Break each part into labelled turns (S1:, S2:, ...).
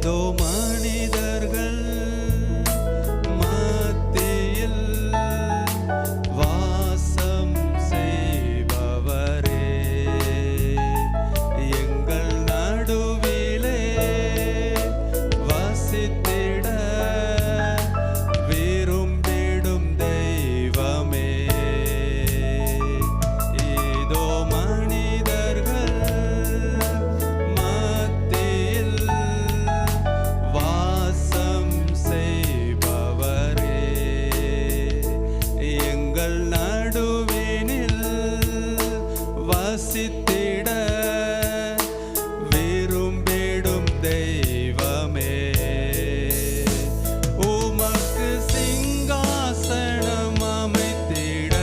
S1: ஏதோ மனிதர்கள் மத்தியில் வாசம் செய்பவரே, எங்கள் நடுவிலே வசித்திட விரும்பிடும் தெய்வமே. ஏதோ மனிதர்கள் மத்தியில் வாசம் செய்பவரே, எங்கள் நடுவினில் வசித்திட விரும்பிடும் தெய்வமே. உமக்கு சிங்காசனம் அமைத்திட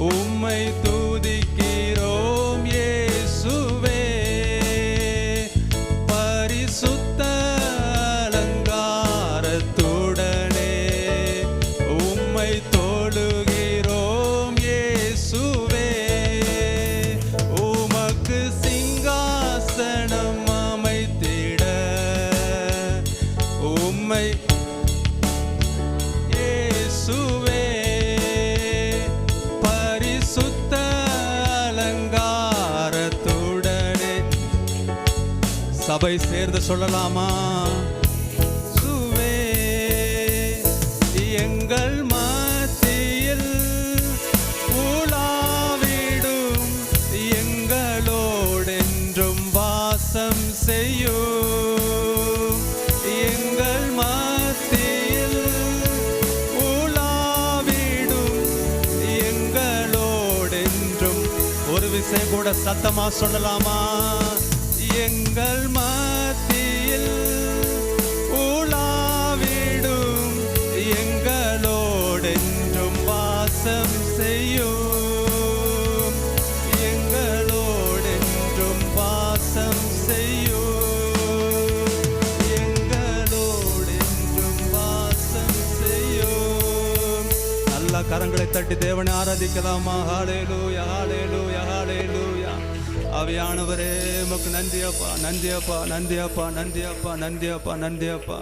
S1: உம்மை துதிக்கிறோம் இயேசுவே. பரிசுத்த அலங்காரத்துடனே உம்மை தொழுகிறோம் இயேசுவே. உமக்கு சிங்காசனம் அமைத்திட உம்மை இயேசுவே, பரிசுத்த அலங்காரத்துடனே. சபை சேர்ந்து சொல்லலாமா? சுவே எங்கள் மத்தியில் உலாவிடும், எங்களோடென்றும் வாசம் செய்யும். எங்கள் மத்தியில் உலாவிடும், எங்களோடென்றும். ஒரு விஷயம் கூட சத்தமா சொல்லலாமா? எங்கள் மத்தியில் உலாவிடும், எங்களோடென்றும் வாசம் செய்யும். எங்களோடென்றும் வாசம் செய்யும். எங்களோடென்றும் வாசம் செய்யும். நல்ல கரங்களை தட்டி தேவனை ஆராதிக்கலாமா? ஹல்லேலூயா, ஹல்லேலூயா, ஹல்லேலூயா. ஆவியானவரே உமக்கு நன்றி அப்பா, நன்றி அப்பா, நன்றி அப்பா, நன்றி அப்பா, நன்றி அப்பா, நன்றி அப்பா.